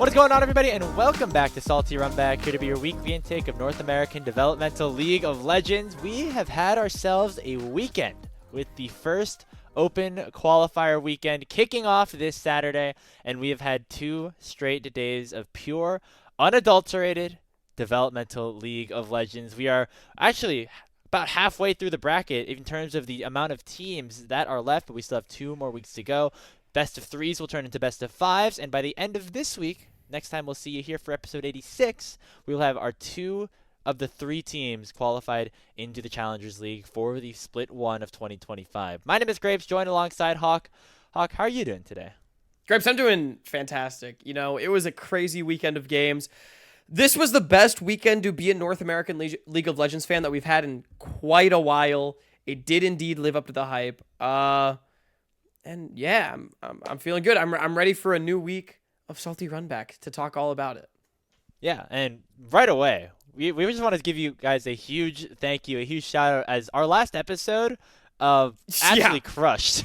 What is going on, everybody, and welcome back to Salty Runback, here to be your weekly intake of North American Developmental League of Legends. We have had ourselves a weekend with the first Open Qualifier weekend kicking off this Saturday, and we have had 2 straight days of pure, unadulterated Developmental League of Legends. We are actually about halfway through the bracket in terms of the amount of teams that are left, but we still have 2 more weeks to go. Best of 3s will turn into best of 5s, and by the end of this week, next time we'll see you here for episode 86, we'll have our 2 of the 3 teams qualified into the Challengers League for the Split 1 of 2025. My name is Grapes, joined alongside Hawk. Hawk, how are you doing today? Grapes, I'm doing fantastic. You know, it was a crazy weekend of games. This was the best weekend to be a North American League of Legends fan that we've had in quite a while. It did indeed live up to the hype. And yeah, I'm feeling good. I'm ready for a new week of Salty Runback to talk all about it. Yeah, and right away, we just want to give you guys a huge thank you, a huge shout out, as our last episode absolutely crushed.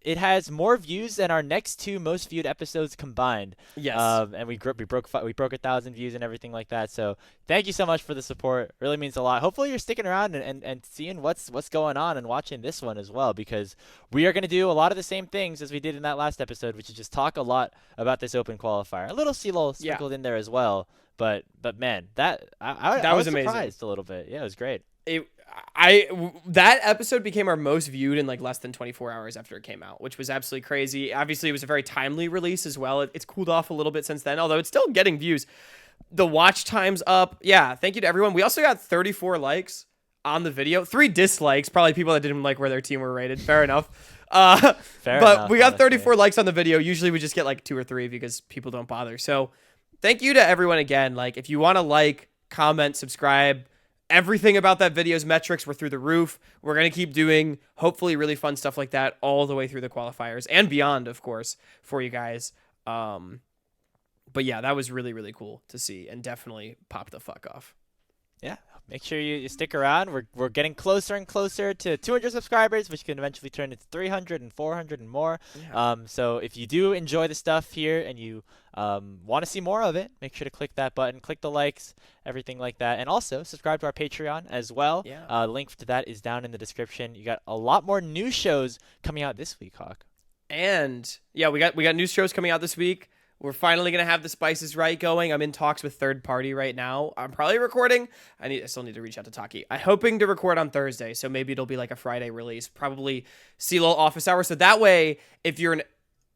It has more views than our next 2 most viewed episodes combined. Yes. And we broke 1,000 views and everything like that. So thank you so much for the support. It really means a lot. Hopefully you're sticking around and seeing what's going on and watching this one as well, because we are going to do a lot of the same things as we did in that last episode, which is just talk a lot about this Open Qualifier. A little CLOL sprinkled in there as well. But man, that was amazing. Surprised a little bit. Yeah, it was great. That episode became our most viewed in like less than 24 hours after it came out, which was absolutely crazy. Obviously, it was a very timely release as well. It's cooled off a little bit since then, although it's still getting views. The watch time's up. Yeah, thank you to everyone. We also got 34 likes on the video, 3 dislikes, probably people that didn't like where their team were rated. Fair enough. But we got 34 likes on the video. Usually we just get like 2 or 3 because people don't bother. So thank you to everyone again. Like, if you want to like, comment, subscribe, everything about that video's metrics were through the roof. We're going to keep doing, hopefully, really fun stuff like that all the way through the qualifiers and beyond, of course, for you guys. But yeah, that was really, really cool to see and definitely pop the fuck off. Yeah, make sure you stick around. We're getting closer and closer to 200 subscribers, which can eventually turn into 300 and 400 and more. Yeah. So if you do enjoy the stuff here and you want to see more of it, make sure to click that button, click the likes, everything like that. And also subscribe to our Patreon as well. Yeah. Link to that is down in the description. You got a lot more new shows coming out this week, Hawk. And yeah, we got new shows coming out this week. We're finally going to have the Spices Right going. I'm in talks with third party right now. I'm probably recording. I still need to reach out to Taki. I'm hoping to record on Thursday, so maybe it'll be like a Friday release. Probably CLOL office hours. So that way, if you're an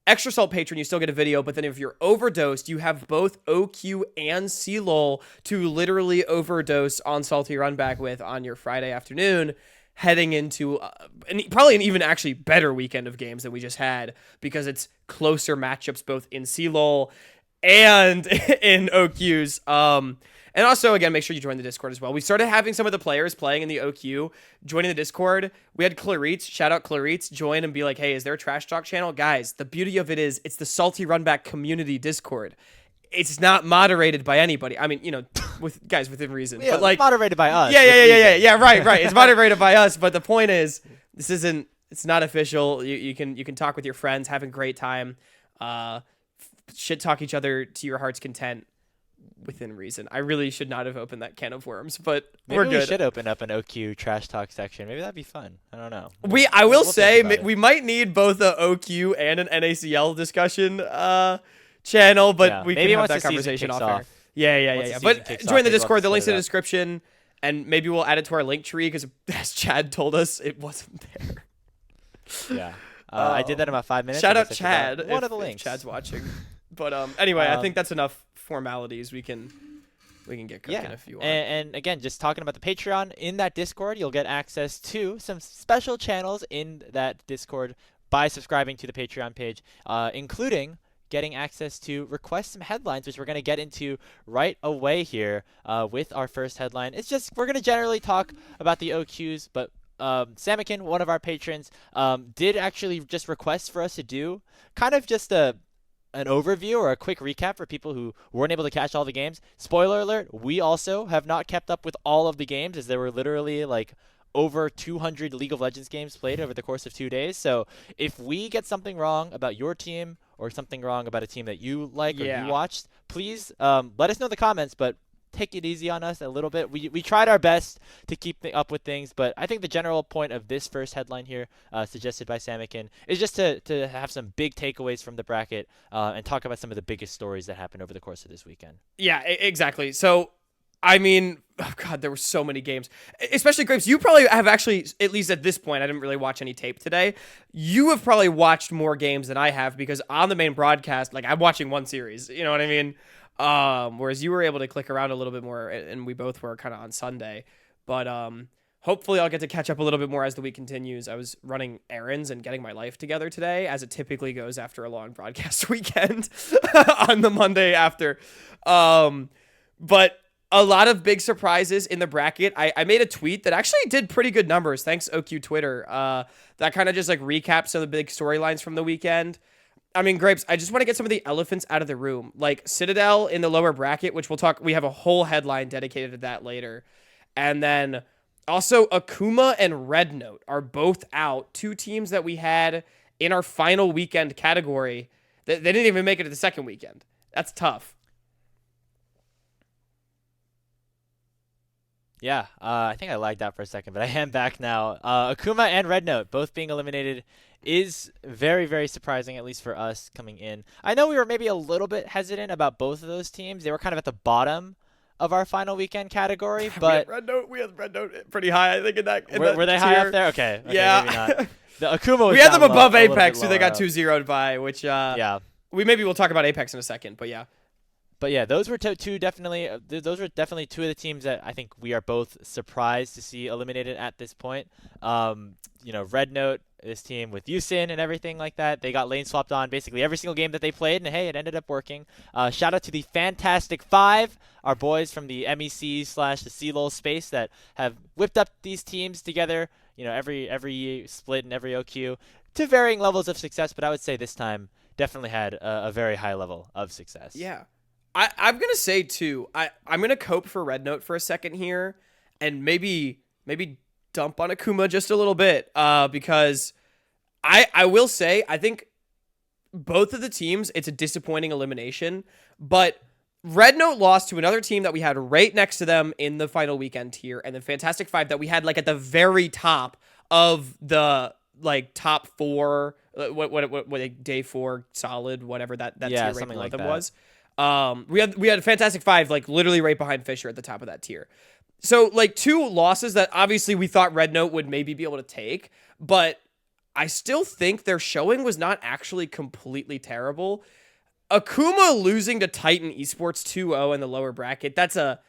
Extra Salt patron, you still get a video, but then if you're overdosed, you have both OQ and CLOL to literally overdose on Salty Runback with on your Friday afternoon, heading into probably an even actually better weekend of games than we just had, because it's closer matchups both in CLOL and in OQs. And also, again, make sure you join the Discord as well. We started having some of the players playing in the OQ joining the Discord. We had Clarice, shout out Clarice, join and be like, hey, is there a trash talk channel? Guys, the beauty of it is it's the Salty Runback community Discord. It's not moderated by anybody. I mean, you know, within reason. Yeah, but like, moderated by us. Yeah, right. It's moderated by us, but the point is, it's not official. You can talk with your friends, have a great time, shit talk each other to your heart's content within reason. I really should not have opened that can of worms, but maybe we're good. We should open up an OQ trash talk section. Maybe that'd be fun. I don't know. I will say we might need both a OQ and an NACL discussion channel, but we can have that conversation off. Yeah. But join the Discord. The link's in the description, and maybe we'll add it to our link tree, because as Chad told us, it wasn't there. Yeah. I did that in about 5 minutes. Shout out Chad. One of the links. Chad's watching. But anyway, I think that's enough formalities. We can get cooking if you want. And again, just talking about the Patreon, in that Discord, you'll get access to some special channels in that Discord by subscribing to the Patreon page, including getting access to request some headlines, which we're going to get into right away here with our first headline. It's just, we're going to generally talk about the OQs, but Samikin, one of our patrons, did actually just request for us to do kind of just an overview or a quick recap for people who weren't able to catch all the games. Spoiler alert, we also have not kept up with all of the games, as there were literally like over 200 League of Legends games played over the course of 2 days. So if we get something wrong about your team or something wrong about a team that you like or you watched, please let us know in the comments, but take it easy on us a little bit. We tried our best to keep up with things, but I think the general point of this first headline here, suggested by Samikin, is just to have some big takeaways from the bracket and talk about some of the biggest stories that happened over the course of this weekend. Yeah, exactly. So, I mean, oh God, there were so many games, especially Grapes. You probably have actually, at least at this point, I didn't really watch any tape today. You have probably watched more games than I have because on the main broadcast, like I'm watching one series, you know what I mean? Whereas you were able to click around a little bit more, and we both were kind of on Sunday. But hopefully I'll get to catch up a little bit more as the week continues. I was running errands and getting my life together today, as it typically goes after a long broadcast weekend on the Monday after. But a lot of big surprises in the bracket. I made a tweet that actually did pretty good numbers. Thanks, OQ Twitter. That kind of just like recaps some of the big storylines from the weekend. I mean, Grapes, I just want to get some of the elephants out of the room. Like Citadel in the lower bracket, which we'll talk. We have a whole headline dedicated to that later. And then also Akuma and Red Note are both out. Two teams that we had in our final weekend category. They didn't even make it to the second weekend. That's tough. Yeah, I think I lagged out for a second, but I am back now. Akuma and Red Note both being eliminated is very, very surprising, at least for us coming in. I know we were maybe a little bit hesitant about both of those teams. They were kind of at the bottom of our final weekend category, but we had Red Note pretty high, I think, in that. Were they high up there? Okay, yeah, maybe not. The Akuma was we had them down above low, Apex, who they got up. 2-0'd by, which yeah. We'll talk about Apex in a second, but yeah. But yeah, those were two definitely. Those were definitely two of the teams that I think we are both surprised to see eliminated at this point. Red Note, this team with Yusin and everything like that, they got lane swapped on basically every single game that they played, and hey, it ended up working. Shout out to the Fantastic Five, our boys from the MEC/the CLOL space that have whipped up these teams together. Every split and every OQ to varying levels of success, but I would say this time definitely had a very high level of success. Yeah. I'm going to say, too, I'm going to cope for Red Note for a second here and maybe dump on Akuma just a little bit because I will say I think both of the teams, it's a disappointing elimination, but Red Note lost to another team that we had right next to them in the final weekend tier, and the Fantastic Five that we had like at the very top of the like top four, what day 4 solid, whatever that tier right below them was. We had a Fantastic Five like literally right behind Fisher at the top of that tier. So like two losses that obviously we thought Red Note would maybe be able to take, but I still think their showing was not actually completely terrible. Akuma losing to Titan Esports 2-0 in the lower bracket, that's a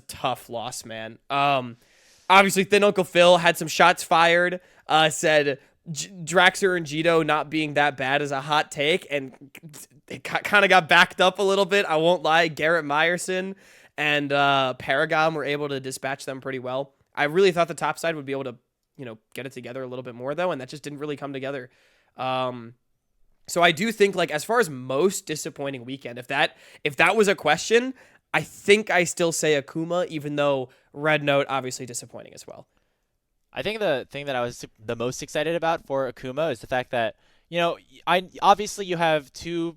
tough loss, man. Obviously Thin Uncle Phil had some shots fired, said Draxer and Jito not being that bad is a hot take, and it kind of got backed up a little bit. I won't lie. Garrett Meyerson and Paragon were able to dispatch them pretty well. I really thought the top side would be able to, get it together a little bit more though, and that just didn't really come together. So I do think, like, as far as most disappointing weekend, if that was a question, I think I still say Akuma, even though Red Note obviously disappointing as well. I think the thing that I was the most excited about for Akuma is the fact that, obviously you have two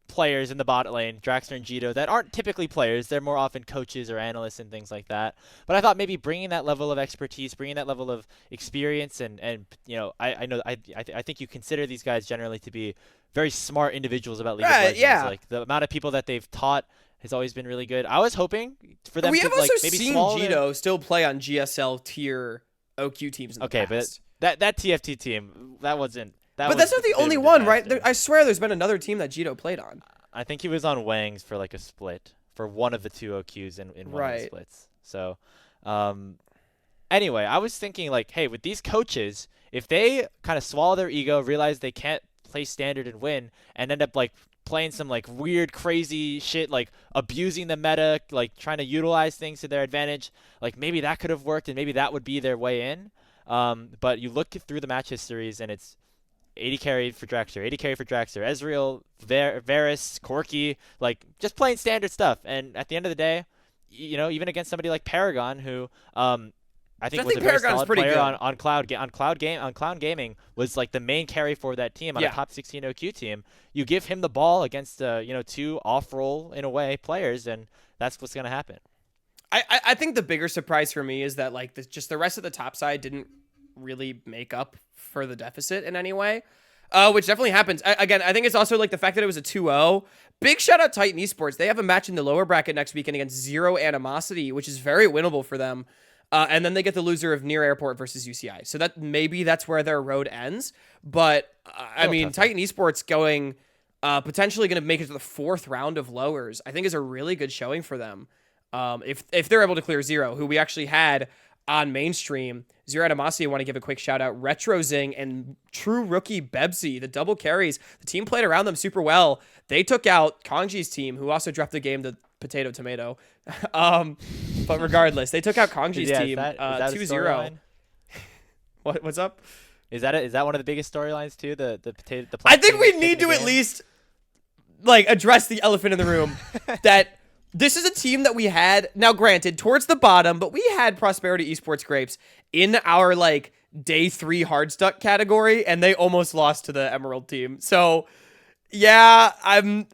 players in the bot lane, Draxler and Jito, that aren't typically players. They're more often coaches or analysts and things like that. But I thought maybe bringing that level of expertise, bringing that level of experience, and I think you consider these guys generally to be very smart individuals about League of Legends. Yeah. Like the amount of people that they've taught has always been really good. I was hoping for them we to have also maybe seen Jito still play on GSL tier OQ teams in the past. But that TFT team, that wasn't. But that's not the only one, right? I swear there's been another team that Jito played on. I think he was on Wang's for like a split for one of the two OQs in one of the splits. So anyway, I was thinking like, hey, with these coaches, if they kind of swallow their ego, realize they can't play standard and win, and end up like playing some like weird, crazy shit, like abusing the meta, like trying to utilize things to their advantage, like maybe that could have worked and maybe that would be their way in. But you look through the match histories and it's 80 carry for Draxler, 80 carry for Draxler, Ezreal, Varus, Corki, like just playing standard stuff. And at the end of the day, even against somebody like Paragon, who I I think I was think a very Paragon's solid pretty player good. on Cloud Gaming, was like the main carry for that team on a top 16 OQ team. You give him the ball against two off-roll in a way players, and that's what's going to happen. I think the bigger surprise for me is that like just the rest of the top side didn't really make up for the deficit in any way, which definitely happens. Again, I think it's also like the fact that it was a 2-0. Big shout out Titan Esports. They have a match in the lower bracket next weekend against Zero Animosity, which is very winnable for them. And then they get the loser of Near Airport versus UCI. So that maybe that's where their road ends. But I mean, Titan Esports going potentially going to make it to the 4th round of lowers, I think is a really good showing for them. If they're able to clear Zero, who we actually had on mainstream. Zero Animosity, I want to give a quick shout out. Retrozing and true rookie Bebsy, the double carries. The team played around them super well. They took out Kongji's team, who also dropped the game to Potato Tomato. But regardless, they took out Kongji's team 2-0. What's up? Is that one of the biggest storylines too? The potato. The I think we need to at least like address the elephant in the room that this is a team that we had, now granted, towards the bottom, but we had Prosperity Esports Grapes in our like day 3 hard stuck category, and they almost lost to the Emerald team. So yeah,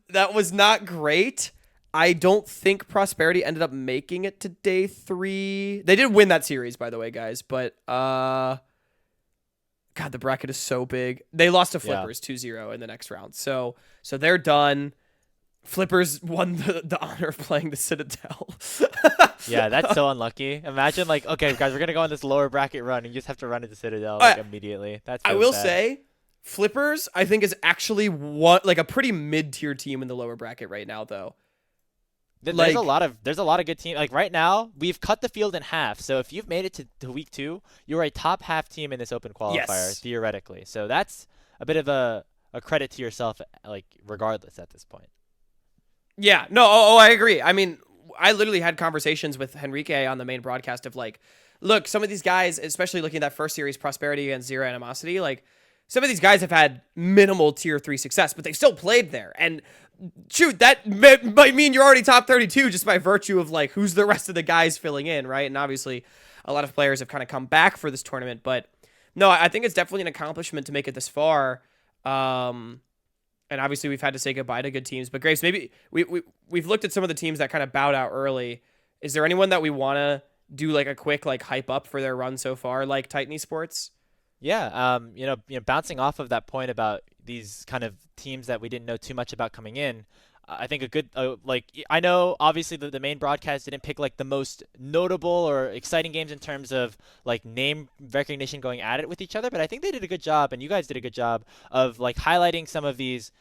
that was not great. I don't think Prosperity ended up making it to day 3. They did win that series, by the way, guys, but God, the bracket is so big. They lost to Flippers 2-0 in the next round. So they're done. Flippers won the honor of playing the Citadel. Yeah, that's so unlucky. Imagine like, okay, guys, we're gonna go on this lower bracket run, and you just have to run into Citadel like immediately. That's so I will sad. say, Flippers, I think, is actually like a pretty mid-tier team in the lower bracket right now, though. There's a lot of good teams. Like right now, we've cut the field in half. So if you've made it to week 2, you're a top half team in this open qualifier, theoretically. So that's a bit of a credit to yourself, like regardless at this point. Yeah, no, I agree. I mean, I literally had conversations with Henrique on the main broadcast of like, look, some of these guys, especially looking at that first series, Prosperity against Zero Animosity, like some of these guys have had minimal tier 3 success, but they've still played there. And shoot, that might mean you're already top 32 just by virtue of like who's the rest of the guys filling in, right? And obviously a lot of players have kind of come back for this tournament, but no, I think it's definitely an accomplishment to make it this far. And obviously we've had to say goodbye to good teams, but Graves, maybe we've looked at some of the teams that kind of bowed out early. Is there anyone that we want to do like a quick like hype up for their run so far, like Titan Esports? Yeah, bouncing off of that point about these kind of teams that we didn't know too much about coming in, I think a good I know obviously the main broadcast didn't pick like the most notable or exciting games in terms of like name recognition going at it with each other, but I think they did a good job, and you guys did a good job of like highlighting some of these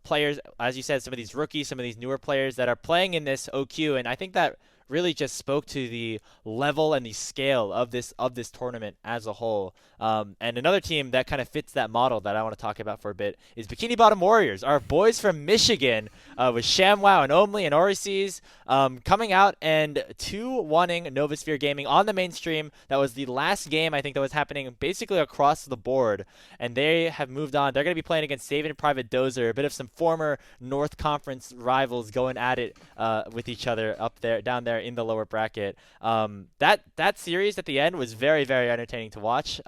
players, as you said, some of these rookies, some of these newer players that are playing in this OQ, and I think that really just spoke to the level and the scale of this tournament as a whole. And another team that kind of fits that model that I want to talk about for a bit is Bikini Bottom Warriors, our boys from Michigan, with ShamWow and Omli and Orices coming out and 2-1ing Novosphere Gaming on the mainstream. That was the last game I think that was happening basically across the board, and they have moved on. They're going to be playing against Saving Private Dozer, a bit of some former North Conference rivals going at it with each other down there in the lower bracket. That series at the end was very, very entertaining to watch.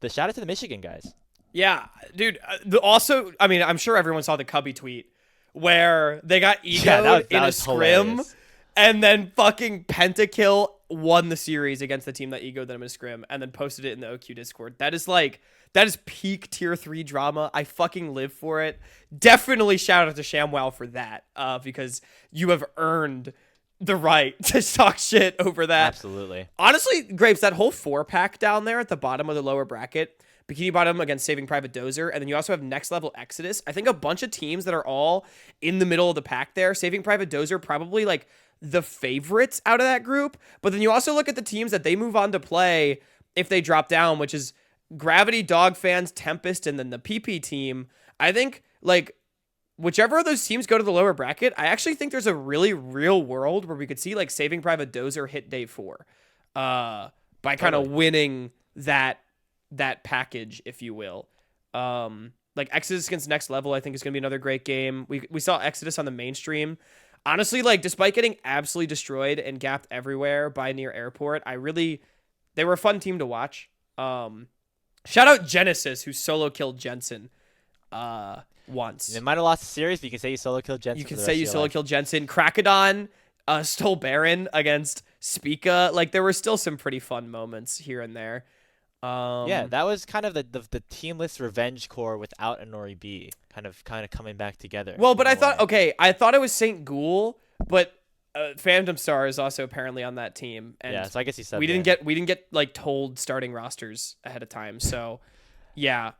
The shout out to the Michigan guys. Yeah, dude. Also, I mean, I'm sure everyone saw the Cubby tweet where they got egoed in a scrim, hilarious. And then fucking Pentakill won the series against the team that egoed them in a scrim, and then posted it in the OQ Discord. That is peak tier 3 drama. I fucking live for it. Definitely shout out to ShamWow for that, because you have earned the right to talk shit over that. Absolutely. Honestly, Graves, that whole 4-pack down there at the bottom of the lower bracket, Bikini Bottom against Saving Private Dozer, and then you also have Next Level Exodus. I think a bunch of teams that are all in the middle of the pack there. Saving Private Dozer probably like the favorites out of that group, but then you also look at the teams that they move on to play if they drop down, which is Gravity, Dog Fans, Tempest, and then the PP team. I think like whichever of those teams go to the lower bracket, I actually think there's a really real world where we could see like Saving Private Dozer hit day 4 by kind of winning that package, if you will. Like Exodus against Next Level, I think is going to be another great game. We saw Exodus on the mainstream. Honestly, like despite getting absolutely destroyed and gapped everywhere by Near Airport, they were a fun team to watch. Shout out Genesis, who solo killed Jensen once. They might have lost the series, but you can say you solo killed Jensen. You can say you solo killed Jensen. Krakadon stole Baron against Spica. Like, there were still some pretty fun moments here and there. Yeah, that was kind of the teamless revenge core without a Nori B, kind of coming back together. Well, but I thought it was St. Ghoul, but Phantom Star is also apparently on that team. And yeah, so I guess he said we didn't get like told starting rosters ahead of time. So yeah,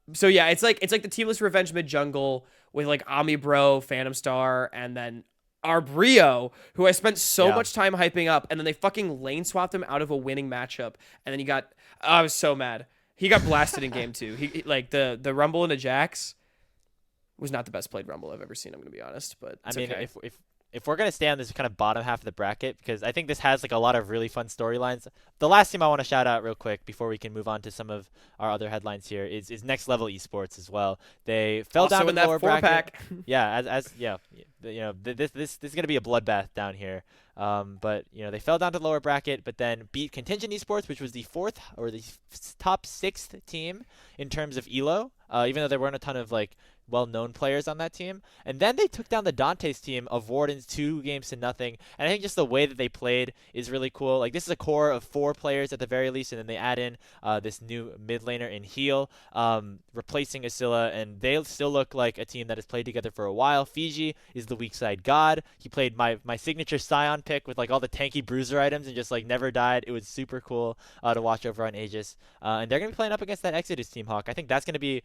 it's like the teamless revenge mid jungle with like Ami Bro, Phantom Star, and then Arbrio, who I spent so much time hyping up, and then they fucking lane swapped him out of a winning matchup, and then I was so mad. He got blasted in game 2. He like the Rumble into Jax was not the best played Rumble I've ever seen. I'm gonna be honest, but I mean, okay. if we're gonna stay on this kind of bottom half of the bracket, because I think this has like a lot of really fun storylines. The last team I want to shout out real quick before we can move on to some of our other headlines here is Next Level Esports as well. They fell also down in to the that lower 4-pack. bracket. Yeah, this is gonna be a bloodbath down here. But they fell down to the lower bracket, but then beat Contingent Esports, which was the fourth or the top 6th team in terms of elo. Even though there weren't a ton of like well-known players on that team. And then they took down the Dante's team of Wardens 2-0. And I think just the way that they played is really cool. Like, this is a core of 4 players at the very least, and then they add in this new mid laner in Heal, replacing Asilla, and they still look like a team that has played together for a while. Fiji is the weak side god. He played my signature Scion pick with like all the tanky bruiser items and just like never died. It was super cool to watch over on Aegis. And they're going to be playing up against that Exodus team, Hawk. I think that's going to be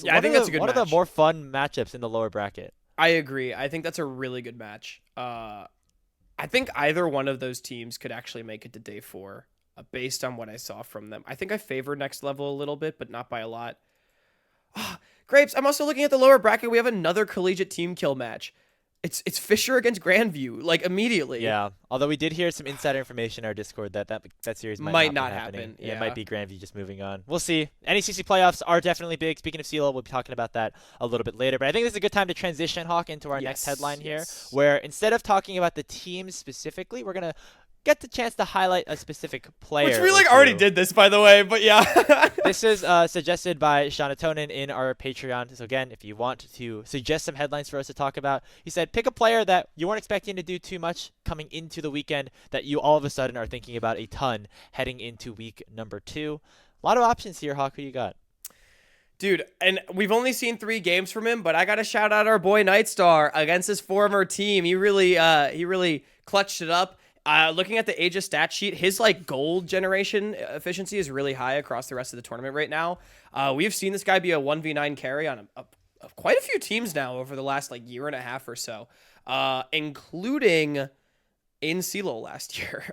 one of the more fun matchups in the lower bracket. I agree. I think that's a really good match. I think either one of those teams could actually make it to day 4, based on what I saw from them. I think I favor Next Level a little bit, but not by a lot. Grapes, I'm also looking at the lower bracket. We have another collegiate team kill match. It's Fisher against Grandview, like immediately. Yeah, although we did hear some insider information in our Discord that series might not happen. Yeah, it might be Grandview just moving on. We'll see. NECC playoffs are definitely big. Speaking of CLOL, we'll be talking about that a little bit later. But I think this is a good time to transition, Hawk, into our next headline here, where instead of talking about the teams specifically, we're going to get the chance to highlight a specific player. Which we like already did this, by the way, but yeah. This is suggested by Shanatonin in our Patreon. So again, if you want to suggest some headlines for us to talk about, he said pick a player that you weren't expecting to do too much coming into the weekend that you all of a sudden are thinking about a ton heading into week number 2. A lot of options here, Hawk. Who you got? Dude, and we've only seen 3 games from him, but I got to shout out our boy Nightstar against his former team. He really clutched it up. Looking at the Aegis stat sheet, his like gold generation efficiency is really high across the rest of the tournament right now. We have seen this guy be a 1v9 carry on quite a few teams now over the last like year and a half or so, including in CLOL last year.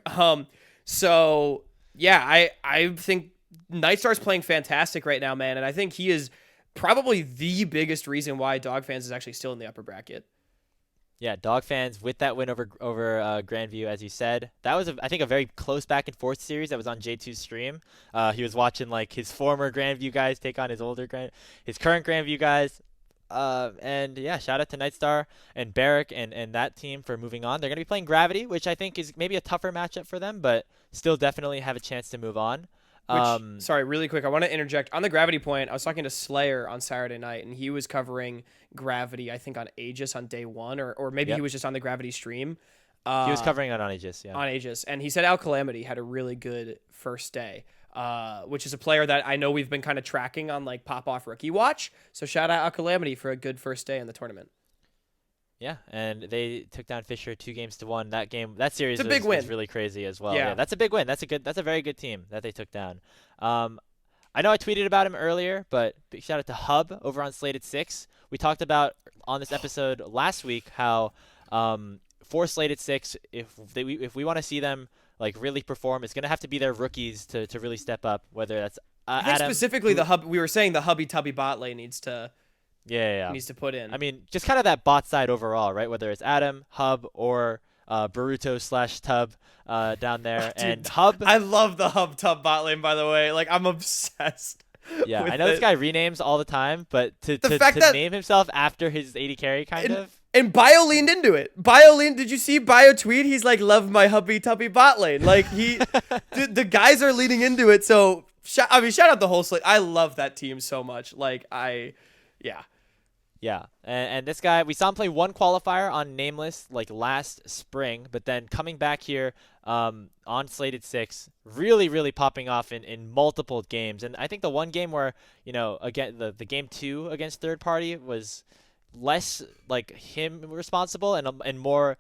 So yeah, I think Nightstar's playing fantastic right now, man, and I think he is probably the biggest reason why Dog Fans is actually still in the upper bracket. Yeah, Dog Fans with that win over Grandview, as you said. That was, I think, a very close back and forth series that was on J2's stream. He was watching like his former Grandview guys take on his current Grandview guys. And yeah, shout out to Nightstar and Barrick and that team for moving on. They're going to be playing Gravity, which I think is maybe a tougher matchup for them, but still definitely have a chance to move on. Sorry, really quick, I want to interject. On the Gravity point, I was talking to Slayer on Saturday night, and he was covering Gravity, I think, on Aegis on day 1, or maybe he was just on the Gravity stream. He was covering it on Aegis, yeah. On Aegis, and he said Al Calamity had a really good first day, which is a player that I know we've been kind of tracking on like Pop-Off Rookie Watch, so shout out Al Calamity for a good first day in the tournament. Yeah, and they took down Fisher 2-1. That series was really crazy as well. Yeah, that's a big win. That's a very good team that they took down. I know I tweeted about him earlier, but big shout out to Hub over on Slated 6. We talked about on this episode last week how for Slated 6, if we want to see them like really perform, it's gonna have to be their rookies to really step up. Whether that's I think Adam, specifically the Hub. We were saying the Hubby Tubby bot lane needs to. Yeah. Needs to put in. I mean, just kind of that bot side overall, right? Whether it's Adam, Hub, or Baruto/Tub down there. Dude, and Hub. I love the Hub Tub bot lane, by the way. Like, I'm obsessed. Yeah, I know this guy renames all the time, but to name himself after his AD carry kind of. And Bio leaned into it. Did you see Bio tweet? He's like, love my hubby tubby bot lane. Like the guys are leaning into it. So shout out the whole slate. I love that team so much. Yeah. Yeah, and this guy, we saw him play one qualifier on Nameless like last spring, but then coming back here on Slated 6, really popping off in multiple games. And I think the one game where, again, the game 2 against third party was less like him responsible and more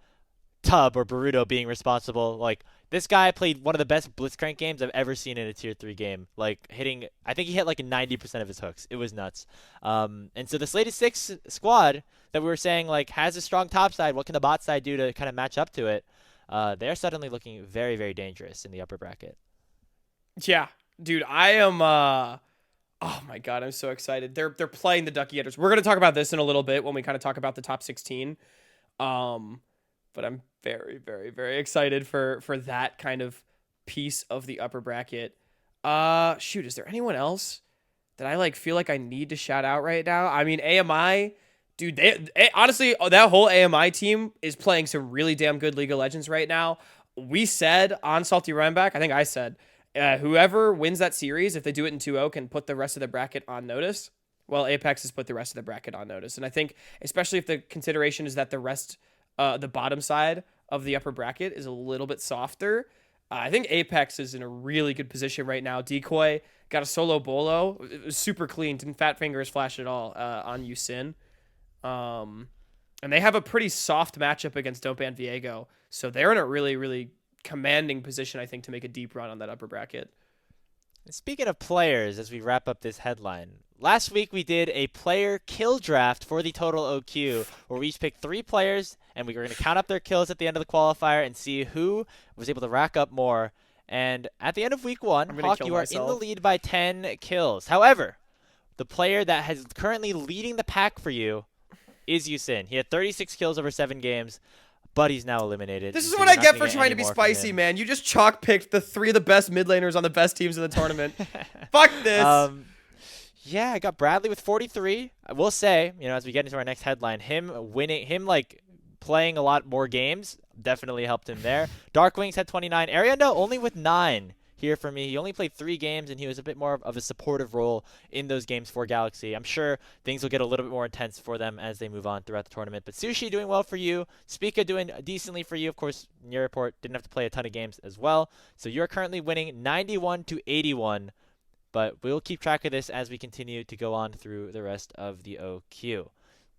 Tub or Boruto being responsible. Like, this guy played one of the best Blitzcrank games I've ever seen in a Tier 3 game. Like, I think he hit like 90% of his hooks. It was nuts. And so the Slated 6 squad that we were saying, like, has a strong top side. What can the bot side do to kind of match up to it? They're suddenly looking very, very dangerous in the upper bracket. Yeah, dude, I am... Oh my god, I'm so excited. They're playing the Ducky Getters. We're going to talk about this in a little bit when we kind of talk about the top 16. But I'm very, very, very excited for that kind of piece of the upper bracket. Shoot, is there anyone else that I feel like I need to shout out right now? I mean, AMI, dude, honestly, that whole AMI team is playing some really damn good League of Legends right now. We said on Salty Runback, I think I said, whoever wins that series, if they do it in 2-0, can put the rest of the bracket on notice. Well, Apex has put the rest of the bracket on notice. And I think, especially if the consideration is that the bottom side of the upper bracket is a little bit softer, I think Apex is in a really good position right now. Decoy got a solo bolo. It was super clean. Didn't fat fingers flash at all on Yusin. And they have a pretty soft matchup against Dope and Viego. So they're in a really, really commanding position, I think, to make a deep run on that upper bracket. Speaking of players, as we wrap up this headline, last week we did a player kill draft for the Total OQ, where we each picked 3 players, and we were going to count up their kills at the end of the qualifier and see who was able to rack up more. And at the end of week 1, Hawk, you are in the lead by 10 kills. However, the player that is currently leading the pack for you is Yusin. He had 36 kills over 7 games. But he's now eliminated. This is what I get for trying to be spicy, man. You just chalk picked the 3 of the best mid laners on the best teams in the tournament. Fuck this. Yeah, I got Bradley with 43. I will say, as we get into our next headline, him playing a lot more games definitely helped him there. Darkwings had 29. Ariando only with 9 here for me. He only played 3 games, and he was a bit more of a supportive role in those games for Galaxy. I'm sure things will get a little bit more intense for them as they move on throughout the tournament. But Sushi doing well for you. Spica doing decently for you. Of course, in your report, didn't have to play a ton of games as well. So you're currently winning 91-81. But we'll keep track of this as we continue to go on through the rest of the OQ.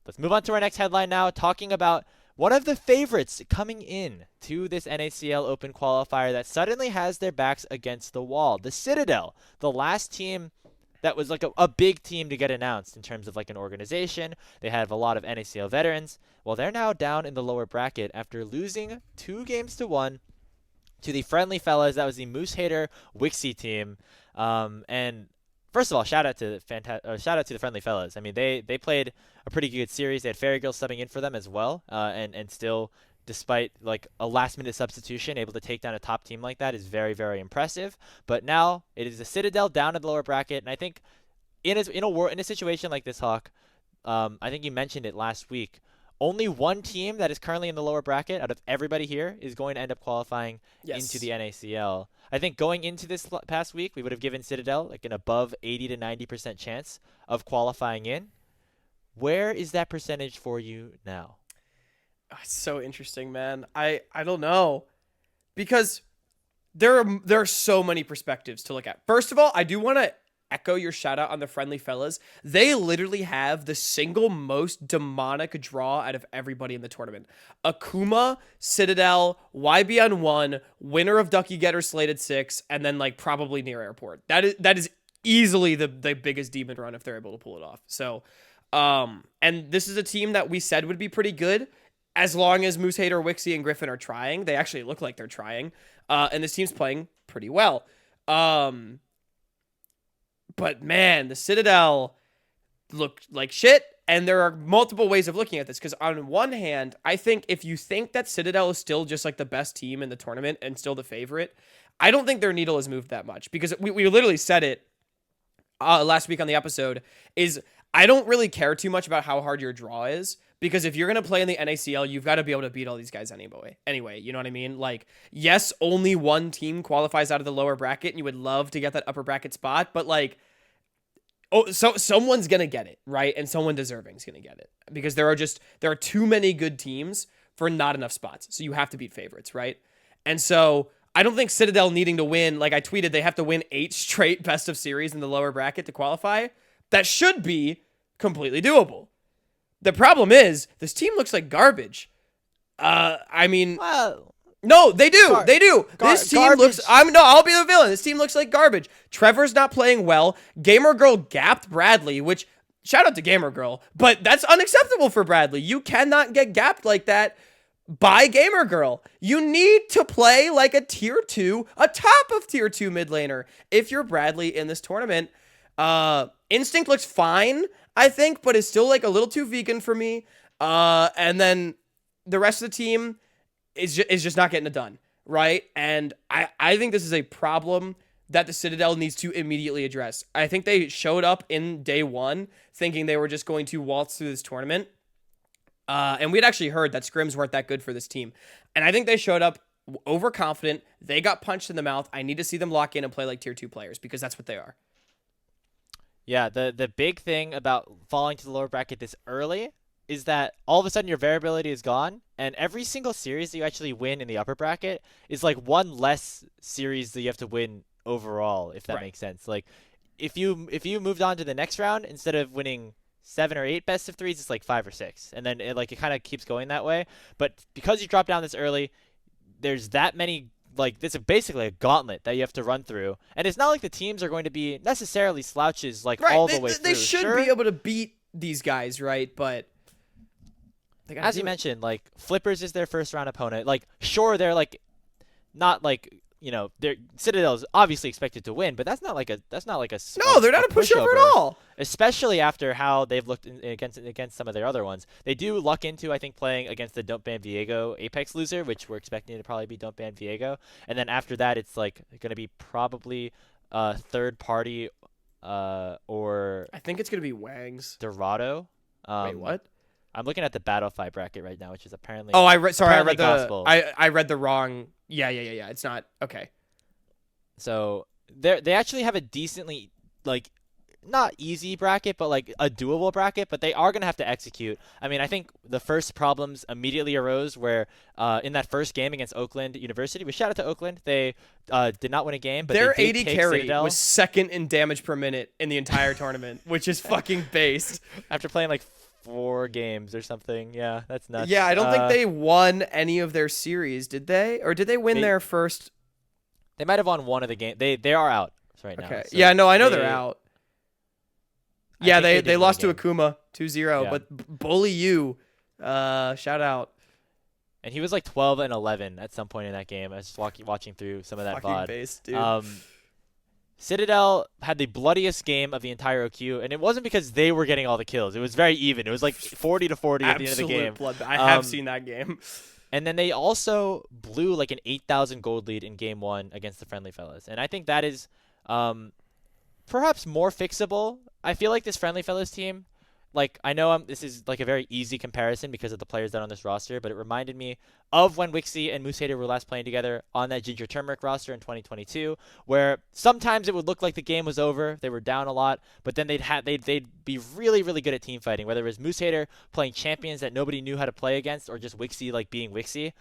Let's move on to our next headline now, talking about one of the favorites coming in to this NACL Open Qualifier that suddenly has their backs against the wall. The Citadel, the last team that was like a big team to get announced in terms of like an organization. They have a lot of NACL veterans. Well, they're now down in the lower bracket after losing 2-1 to the Friendly Fellas. That was the Moose Hater Wixie team. And first of all, shout out to the Friendly Fellas. I mean, they played a pretty good series. They had Fairy Girl subbing in for them as well, and still, despite like a last-minute substitution, able to take down a top team like that is very, very impressive. But now it is the Citadel down in the lower bracket, and I think in a situation like this, Hawk, I think you mentioned it last week. Only one team that is currently in the lower bracket out of everybody here is going to end up qualifying into the NACL. I think going into this past week, we would have given Citadel like an above 80 to 90% chance of qualifying in. Where is that percentage for you now? It's so interesting, man. I don't know, because there are so many perspectives to look at. First of all, I do want to echo your shout out on the Friendly Fellas. They literally have the single most demonic draw out of everybody in the tournament. Akuma, Citadel, YB on 1, winner of Ducky Getter Slated 6, and then like probably near airport. That is easily the biggest demon run if they're able to pull it off. So, and this is a team that we said would be pretty good as long as Moose Hater, Wixie, and Griffin are trying. They actually look like they're trying. And this team's playing pretty well. But man, the Citadel looked like shit, and there are multiple ways of looking at this, because on one hand, I think if you think that Citadel is still just like the best team in the tournament and still the favorite, I don't think their needle has moved that much, because we literally said it last week on the episode, is I don't really care too much about how hard your draw is, Because if you're going to play in the NACL, you've got to be able to beat all these guys anyway, you know what I mean? Like, yes, only one team qualifies out of the lower bracket, and you would love to get that upper bracket spot, but like, so someone's going to get it, right? And someone deserving is going to get it. Because there are too many good teams for not enough spots. So you have to beat favorites, right? And so I don't think Citadel needing to win, like I tweeted, they have to win 8 straight best of series in the lower bracket to qualify. That should be completely doable. The problem is this team looks like garbage. I mean, Well, no, they do. They do. This team looks. I'll be the villain. This team looks like garbage. Trevor's not playing well. Gamer Girl gapped Bradley, which shout out to Gamer Girl, but that's unacceptable for Bradley. You cannot get gapped like that by Gamer Girl. You need to play like a tier 2, a top of tier 2 mid laner if you're Bradley in this tournament. Instinct looks fine, I think, but is still like a little too vegan for me. And then the rest of the team is just not getting it done, right? And I think this is a problem that the Citadel needs to immediately address. I think they showed up in day 1 thinking they were just going to waltz through this tournament. And we'd actually heard that scrims weren't that good for this team. And I think they showed up overconfident. They got punched in the mouth. I need to see them lock in and play like tier 2 players because that's what they are. Yeah, the big thing about falling to the lower bracket this early is that all of a sudden your variability is gone, and every single series that you actually win in the upper bracket is like one less series that you have to win overall, if that makes sense. Like if you moved on to the next round, instead of winning 7 or 8 best of 3s, it's like 5 or 6, and then it kind of keeps going that way. But because you drop down this early, there's that many. Like, this is basically a gauntlet that you have to run through. And it's not like the teams are going to be necessarily slouches, like, all the way through. They should be able to beat these guys, right? But as you mentioned, like, Flippers is their first round opponent. Like, sure, they're, like, not, like, you know, Citadel is obviously expected to win, but that's not like a no, they're not a pushover at all. Especially after how they've looked against some of their other ones. They do luck into, I think, playing against the Don't Ban Viego Apex loser, which we're expecting to probably be Don't Ban Viego, and then after that, it's like going to be probably third party or I think it's going to be Wangs. Dorado. Wait, what? I'm looking at the Battlefy bracket right now, which is apparently. Oh, I read gospel. I read the wrong. Yeah. It's not okay. So they actually have a decently, like, not easy bracket, but like a doable bracket. But they are gonna have to execute. I mean, I think the first problems immediately arose where in that first game against Oakland University, we shout out to Oakland. They did not win a game, but their they did 80 take carry Citadel. was second in damage per minute in the entire tournament, which is fucking based. After playing like 4 games or something. Yeah, that's nuts. Yeah, I don't think they won any of their series, did they? Or did they win their first? They might have won one of the games. They are out right now. Okay. So yeah, no, I know they're out. Yeah, they lost to a Akuma 2-0, yeah. but Bully You, shout out. And he was like 12 and 11 at some point in that game. I was just watching through some of that fucking VOD. Base, dude. Citadel had the bloodiest game of the entire OQ, and it wasn't because they were getting all the kills. It was very even. It was like 40-40 at the end of the game. I have seen that game. And then they also blew like an 8,000 gold lead in game 1 against the Friendly Fellas. And I think that is perhaps more fixable. I feel like this Friendly Fellas team, like, I know this is like a very easy comparison because of the players that are on this roster, but it reminded me of when Wixie and Moosehater were last playing together on that Ginger Turmeric roster in 2022, where sometimes it would look like the game was over, they were down a lot, but then they'd be really, really good at team fighting, whether it was Moosehater playing champions that nobody knew how to play against, or just Wixie like being Wixie.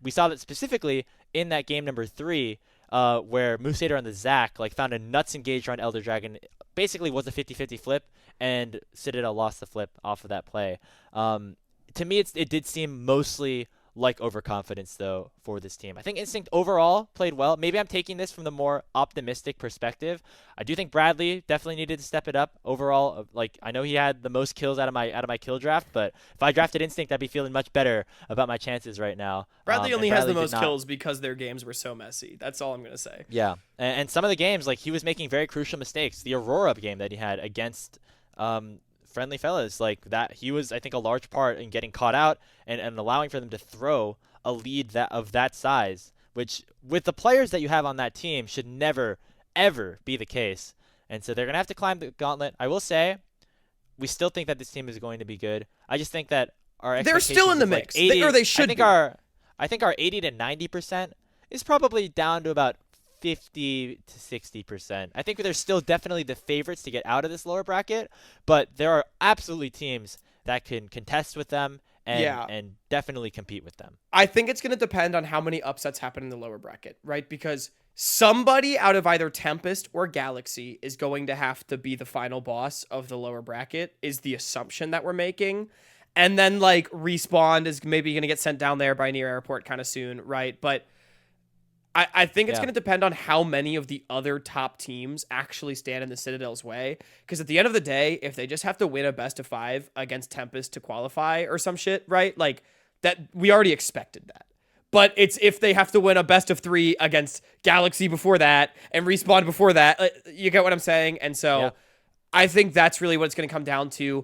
We saw that specifically in that game number 3, where Moosehater on the Zac like found a nuts engage on Elder Dragon. Basically was a 50-50 flip, and Citadel lost the flip off of that play. To me, it did seem mostly like overconfidence, though, for this team. I think Instinct overall played well. Maybe I'm taking this from the more optimistic perspective. I do think Bradley definitely needed to step it up overall. Like, I know he had the most kills out of my kill draft, but if I drafted Instinct, I'd be feeling much better about my chances right now. Bradley only has the most kills because their games were so messy. That's all I'm going to say. Yeah, and some of the games, like, he was making very crucial mistakes. The Aurora game that he had against Friendly Fellas, like that, he was, I think, a large part in getting caught out and allowing for them to throw a lead of that size, which with the players that you have on that team should never, ever be the case. And so they're going to have to climb the gauntlet. I will say, we still think that this team is going to be good. I just think that our They're still in expectations the of, like, mix. 80, Or they should be. I think our 80 to 90% is probably down to about 50 to 60%. I think they're still definitely the favorites to get out of this lower bracket, but there are absolutely teams that can contest with them Yeah. and definitely compete with them. I think it's going to depend on how many upsets happen in the lower bracket, right? Because somebody out of either Tempest or Galaxy is going to have to be the final boss of the lower bracket, is the assumption that we're making. And then, like, Respawn is maybe going to get sent down there by Near Airport kind of soon, right? But I think it's going to depend on how many of the other top teams actually stand in the Citadel's way. Because at the end of the day, if they just have to win a best of 5 against Tempest to qualify or some shit, right? Like, that we already expected that. But it's if they have to win a best of 3 against Galaxy before that and Respawn before that. You get what I'm saying? And so I think that's really what it's going to come down to.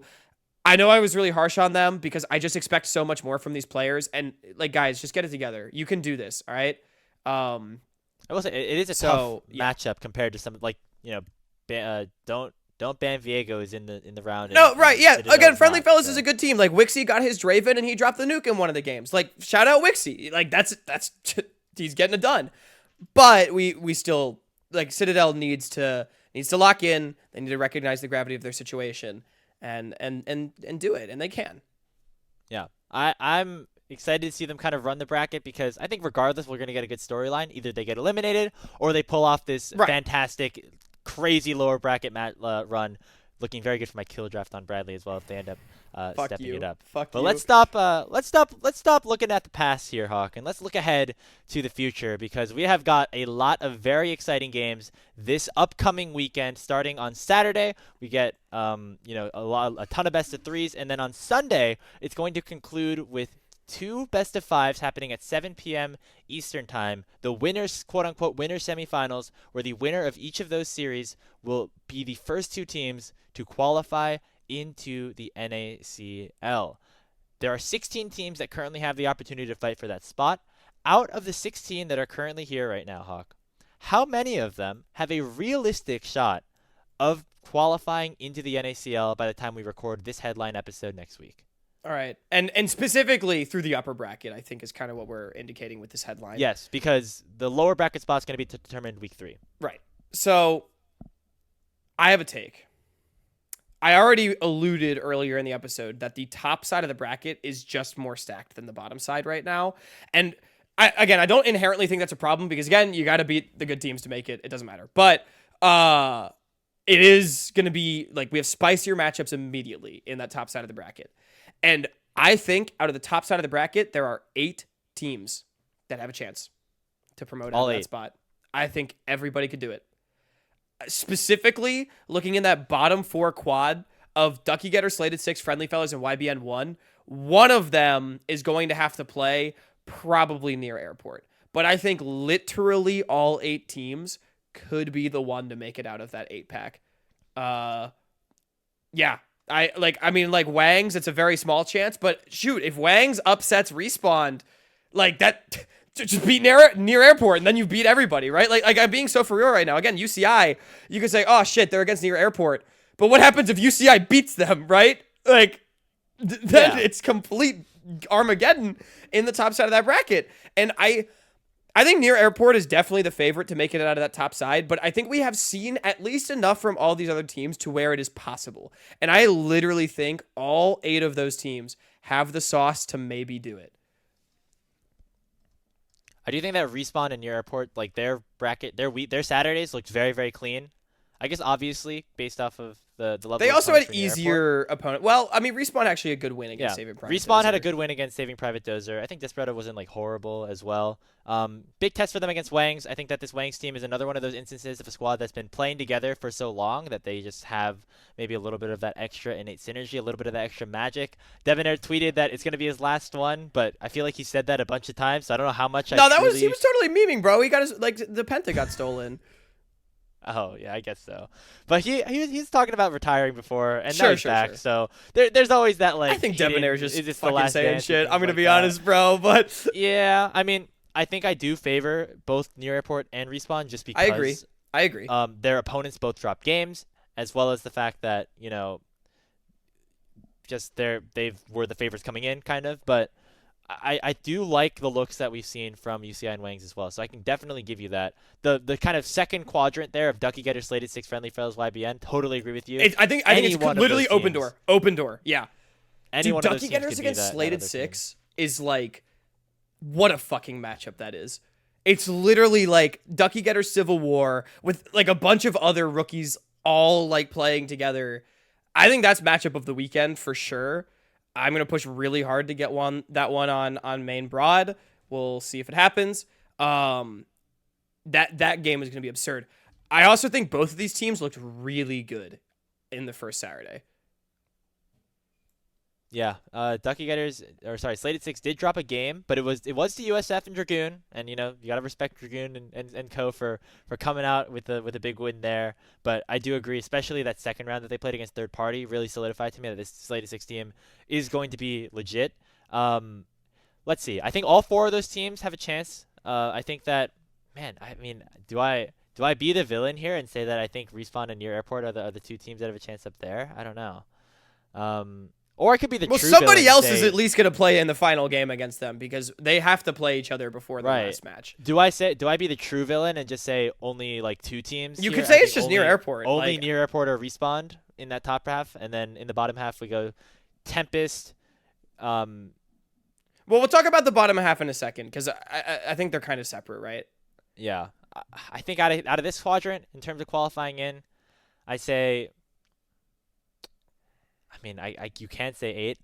I know I was really harsh on them because I just expect so much more from these players. And, like, guys, just get it together. You can do this, all right? I will say it is a tough matchup compared to some, like, don't ban Viego is in the round. No, right, yeah. Again, Friendly Fellas so. is a good team. Like, Wixie got his Draven and he dropped the nuke in one of the games. Like, shout out Wixie. Like, that's he's getting it done. But we still, like, Citadel needs to lock in. They need to recognize the gravity of their situation and do it, and they can. Yeah, I'm excited to see them kind of run the bracket because I think regardless we're going to get a good storyline. Either they get eliminated or they pull off this fantastic, crazy lower bracket run. Looking very good for my kill draft on Bradley as well if they end up stepping it up. But let's stop looking at the past here, Hawk, and let's look ahead to the future because we have got a lot of very exciting games this upcoming weekend. Starting on Saturday, we get a ton of best of 3s, and then on Sunday it's going to conclude with 2 best of 5s happening at 7 p.m. Eastern time. The winners, quote unquote, winner semifinals, where the winner of each of those series will be the first 2 teams to qualify into the NACL. There are 16 teams that currently have the opportunity to fight for that spot. Out of the 16 that are currently here right now, Hawk, how many of them have a realistic shot of qualifying into the NACL by the time we record this headline episode next week? All right. And specifically through the upper bracket, I think is kind of what we're indicating with this headline. Yes, because the lower bracket spot is going to be determined week 3. Right. So I have a take. I already alluded earlier in the episode that the top side of the bracket is just more stacked than the bottom side right now. And I don't inherently think that's a problem because, again, you got to beat the good teams to make it. It doesn't matter. But it is going to be, like, we have spicier matchups immediately in that top side of the bracket. And I think out of the top side of the bracket, there are 8 teams that have a chance to promote out of that spot. I think everybody could do it. Specifically, looking in that bottom 4 quad of Ducky Getter, Slated 6, Friendly Fellas, and YBN 1, one of them is going to have to play probably Near Airport. But I think literally all 8 teams could be the one to make it out of that 8-pack. Yeah. I mean, Wangs, it's a very small chance, but shoot, if Wangs upsets Respawn, like that, just beat near Airport, and then you beat everybody, right? Like I'm being so for real right now. Again, UCI, you could say, oh shit, they're against Near Airport, but what happens if UCI beats them, right? Like, then it's complete Armageddon in the top side of that bracket, and I think Near Airport is definitely the favorite to make it out of that top side, but I think we have seen at least enough from all these other teams to where it is possible. And I literally think all 8 of those teams have the sauce to maybe do it. I do think that Respawn and Near Airport, like their bracket, their Saturdays looked very, very clean. I guess obviously based off of the level. They also had easier opponent. Well, I mean, Respawn actually a good win against Saving Private Respawn Dozer. had a good win against Saving Private Dozer. I think Desperado wasn't like horrible as well. Big test for them against Wangs. I think that this Wangs team is another one of those instances of a squad that's been playing together for so long that they just have maybe a little bit of that extra innate synergy, a little bit of that extra magic. Devonair tweeted that it's going to be his last one, but I feel like he said that a bunch of times, so I don't know how much he was totally memeing, bro. He got his, like, the Penta got stolen. Oh, yeah, I guess so. But he's talking about retiring before, and now he's back. Sure. So there's always that, like, I think Debonair's just is this fucking the last saying dance shit. I'm going to like be that. honest, bro, but... Yeah, I mean, I think I do favor both Near Airport and Respawn just because... I agree. Their opponents both drop games, as well as the fact that, just they were the favorites coming in, kind of. But I do like the looks that we've seen from UCI and Wangs as well, so I can definitely give you that. The kind of second quadrant there of Ducky Getter, Slated Six, Friendly Fellows, YBN, totally agree with you. I think it's literally open door. Yeah. Any one of those Ducky teams Getters could be against that Slated other Six is like, what a fucking matchup that is. It's literally like Ducky Getter Civil War with like a bunch of other rookies all like playing together. I think that's matchup of the weekend for sure. I'm gonna push really hard to get that one on main broad. We'll see if it happens. That game is gonna be absurd. I also think both of these teams looked really good in the first Saturday. Yeah, Slated Six did drop a game, but it was to USF and Dragoon, and you gotta respect Dragoon and Co for coming out with a big win there. But I do agree, especially that second round that they played against third party really solidified to me that this Slated Six team is going to be legit. Let's see. I think all four of those teams have a chance. I think that, man. I mean, do I be the villain here and say that I think Respawn and Near Airport are the two teams that have a chance up there? I don't know. Or it could be the true somebody else say, is at least going to play in the final game against them because they have to play each other before the last match. Do I be the true villain and just say only like two teams? You could say it's just Near Airport. Only Near Airport or Respawn in that top half, and then in the bottom half we go Tempest. Well, we'll talk about the bottom half in a second because I think they're kind of separate, right? Yeah, I think out of this quadrant in terms of qualifying in, I say. I mean, you can't say 8.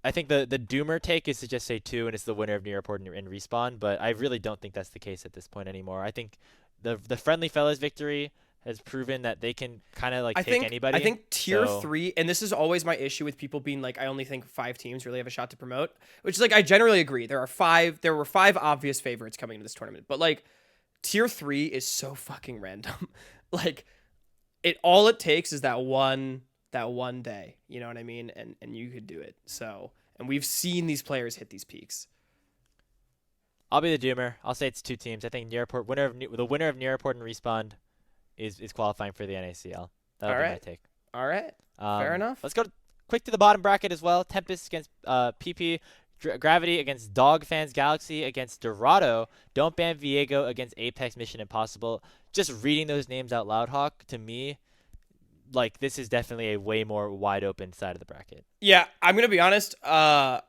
I think the doomer take is to just say 2, and it's the winner of Near Airport and Respawn. But I really don't think that's the case at this point anymore. I think the Friendly Fellas victory has proven that they can kind of take anybody. I think tier 3, and this is always my issue with people being like, I only think 5 teams really have a shot to promote, which is like I generally agree. There were 5 obvious favorites coming into this tournament, but like tier 3 is so fucking random. Like all it takes is that one day, you know what I mean? And you could do it. So, and we've seen these players hit these peaks. I'll be the doomer. I'll say it's 2 teams. I think the winner of Near Airport and Respawn is qualifying for the NACL. That'll be my take. All right. Fair enough. Let's go quick to the bottom bracket as well. Tempest against PP. Gravity against Dog Fans Galaxy against Dorado. Don't Ban Viego against Apex Mission Impossible. Just reading those names out loud, Hawk, to me, like, this is definitely a way more wide open side of the bracket. Yeah, I'm going to be honest. I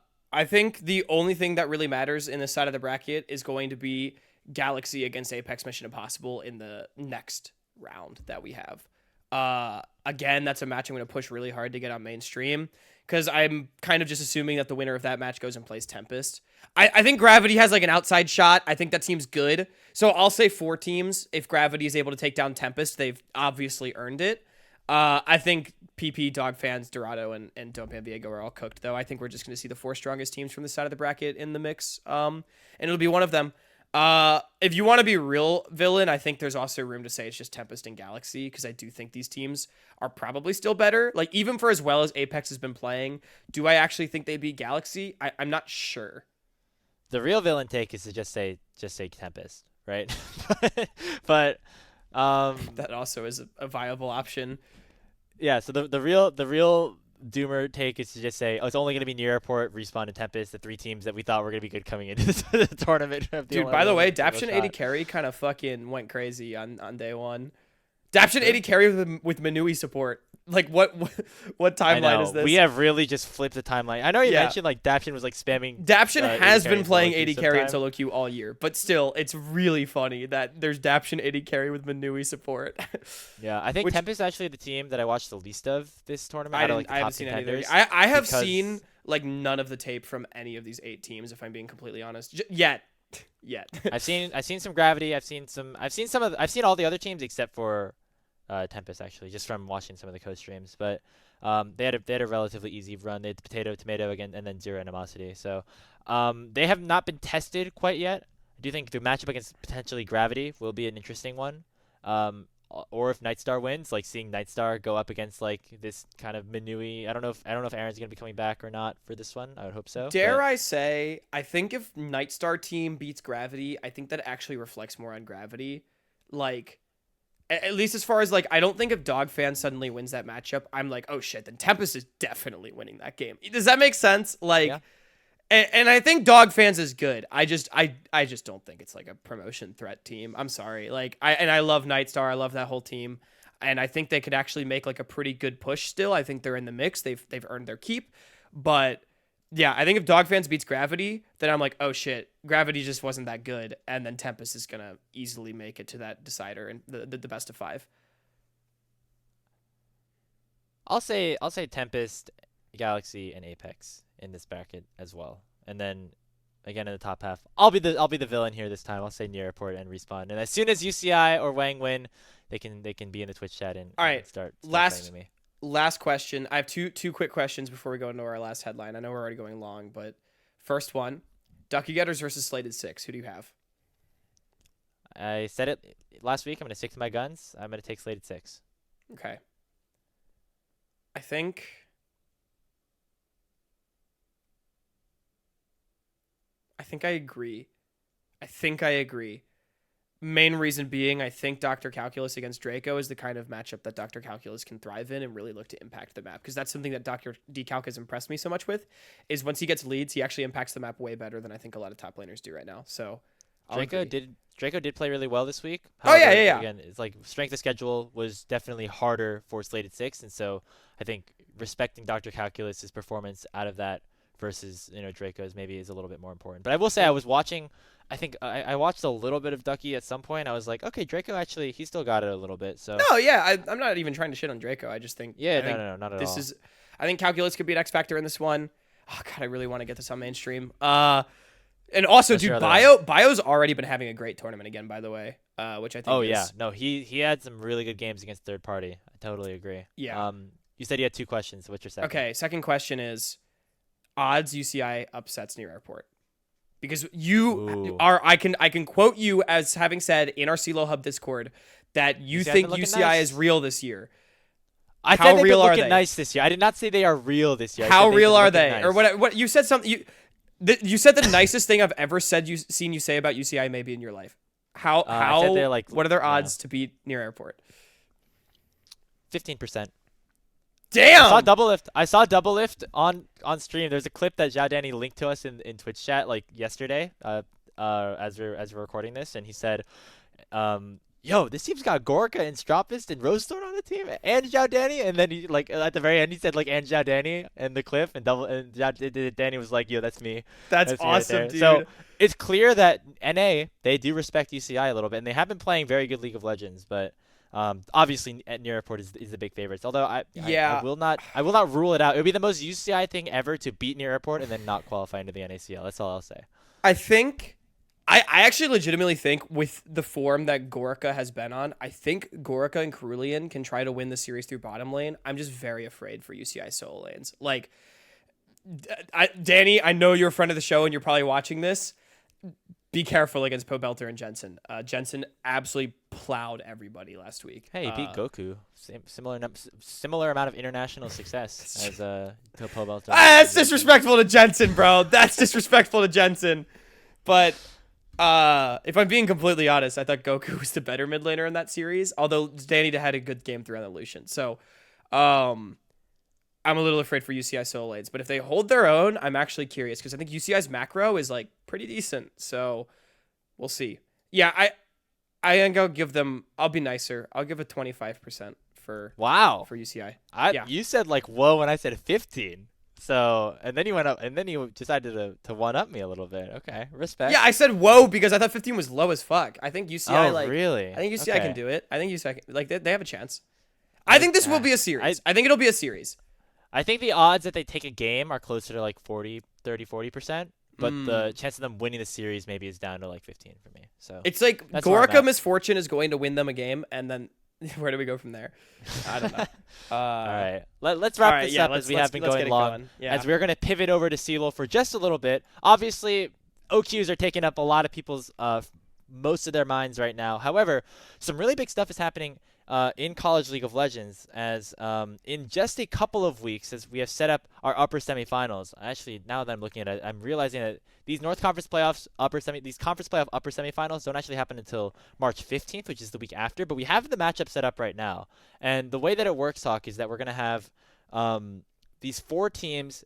think the only thing that really matters in this side of the bracket is going to be Galaxy against Apex Mission Impossible in the next round that we have. Again, that's a match I'm going to push really hard to get on mainstream because I'm kind of just assuming that the winner of that match goes and plays Tempest. I think Gravity has like an outside shot. I think that team's good. So I'll say 4 teams. If Gravity is able to take down Tempest, they've obviously earned it. I think PP, Dog Fans, Dorado, and Don't Ban Viego are all cooked, though. I think we're just going to see the 4 strongest teams from the side of the bracket in the mix, and it'll be one of them. If you want to be real villain, I think there's also room to say it's just Tempest and Galaxy, because I do think these teams are probably still better. Like, even for as well as Apex has been playing, do I actually think they beat Galaxy? I'm not sure. The real villain take is to just say Tempest, right? but that also is a viable option. Yeah, so the real doomer take is to just say, it's only going to be Near Airport, Respawn, and Tempest, the 3 teams that we thought were going to be good coming into the tournament. Dude, by the way, Daption 80 carry kind of fucking went crazy on day 1. Daption 80 carry with Manui support. Like, what timeline is this? We have really just flipped the timeline. I know you mentioned like Daption was like spamming. Daption has been playing 80 carry in solo queue all year, but still, it's really funny that there's Daption 80 carry with Manui support. Yeah, I think Tempest is actually the team that I watched the least of this tournament. I haven't seen any of them. I have seen like none of the tape from any of these 8 teams, if I'm being completely honest. Yet. I've seen some Gravity. I've seen all the other teams except for Tempest, actually, just from watching some of the code streams. But they had a relatively easy run. They had Potato, Tomato again, and then Zero Animosity. So they have not been tested quite yet. I do think the matchup against potentially Gravity will be an interesting one. Or if Nightstar wins, like seeing Nightstar go up against like this kind of Manui. I don't know if Aaron's gonna be coming back or not for this one. I would hope so. Dare I say, I think if Nightstar team beats Gravity, I think that actually reflects more on Gravity. Like, At least as far as like, I don't think if Dog Fan suddenly wins that matchup, I'm like, oh shit, then Tempest is definitely winning that game. Does that make sense? Like, Yeah. and I think Dog Fans is good. I just don't think it's like a promotion threat team. I'm sorry. Like, I love Nightstar. I love that whole team. And I think they could actually make like a pretty good push still. I think they're in the mix. They've earned their keep. But yeah, I think if Dog Fans beats Gravity, then I'm like, oh shit, Gravity just wasn't that good. And then Tempest is gonna easily make it to that decider and the best of 5. I'll say Tempest, Galaxy, and Apex in this bracket as well. And then again in the top half, I'll be the villain here this time. I'll say Near Airport and Respawn. And as soon as UCI or Wang win, they can be in the Twitch chat and, all right, and start last playing with me. Last question. I have two quick questions before we go into our last headline. I know we're already going long, but first one, Ducky Getters versus Slated 6. Who do you have? I said it last week. I'm going to stick to my guns. I'm going to take Slated 6. Okay. I think I agree. Main reason being, I think Dr. Calculus against Draco is the kind of matchup that Dr. Calculus can thrive in and really look to impact the map. Because that's something that Dr. Decalc has impressed me so much with, is once he gets leads, he actually impacts the map way better than I think a lot of top laners do right now. So Draco did play really well this week. However, However, yeah. Again, it's like strength of schedule was definitely harder for Slated 6, and so I think respecting Dr. Calculus's performance out of that versus Draco's maybe is a little bit more important. But I will say I was watching. I think I watched a little bit of Ducky at some point. I was like, okay, Draco actually he still got it a little bit. So no, yeah, I'm not even trying to shit on Draco. I just think no, not at all. I think Calculus could be an X factor in this one. Oh god, I really want to get this on mainstream. And also, dude, Bio's already been having a great tournament again, by the way. Which I think. Oh yeah, no, he had some really good games against third party. I totally agree. Yeah. You said you had 2 questions. What's your second? Okay, second question is odds UCI upsets Near Airport. Because you are, I can quote you as having said in our CLOL Hub Discord that you think UCI is real this year. I said they've been looking nice this year. I did not say they are real this year. How real are they? Nice. Or what you said something you said the nicest thing I've ever seen you say about UCI maybe in your life. How what are their odds to beat Near Airport? 15%. Damn! I saw double lift on stream. There's a clip that Zhao Danny linked to us in Twitch chat like yesterday, as we're recording this, and he said, "Yo, this team's got Gorka and Stropist and Rosethorn on the team, and Zhao Danny." And then he like at the very end he said like and Zhao Danny and the clip and Danny was like, "Yo, that's me." That's awesome, right, dude. So it's clear that NA they do respect UCI a little bit, and they have been playing very good League of Legends, but. Obviously, at Near Airport is the big favorites. Although I will not rule it out. It would be the most UCI thing ever to beat Near Airport and then not qualify into the NACL. That's all I'll say. I think I actually legitimately think with the form that Gorka has been on, I think Gorka and Cerulean can try to win the series through bottom lane. I'm just very afraid for UCI solo lanes. Like, Danny, I know you're a friend of the show and you're probably watching this. Be careful against Pobelter and Jensen. Jensen absolutely plowed everybody last week. Hey, he beat Goku. Similar amount of international success as Pobelter. That's disrespectful to Jensen, bro. That's disrespectful to Jensen. But if I'm being completely honest, I thought Goku was the better mid laner in that series. Although Danny had a good game through Evolution. So, I'm a little afraid for UCI solo lanes, but if they hold their own, I'm actually curious because I think UCI's macro is like pretty decent. So we'll see. Yeah, I think I'll give them. I'll be nicer. I'll give it 25% for for UCI. You said like whoa when I said 15. So and then you went up and then you decided to one up me a little bit. Okay, respect. Yeah, I said whoa because I thought 15 was low as fuck. I think UCI really. I think UCI can do it. I think UCI they have a chance. I think this will be a series. I think it'll be a series. I think the odds that they take a game are closer to like 40%, but the chance of them winning the series maybe is down to like 15 for me. So it's like Gorka Misfortune is going to win them a game, and then where do we go from there? I don't know. All right, let's wrap this up as we have been going long. As we're going to pivot over to CLOL for just a little bit. Obviously, OQs are taking up a lot of people's most of their minds right now. However, some really big stuff is happening in College League of Legends, as in just a couple of weeks, as we have set up our upper semifinals. Actually, now that I'm looking at it, I'm realizing that these conference playoff upper semifinals don't actually happen until March 15th, which is the week after. But we have the matchup set up right now, and the way that it works, Hawk, is that we're gonna have these 4 teams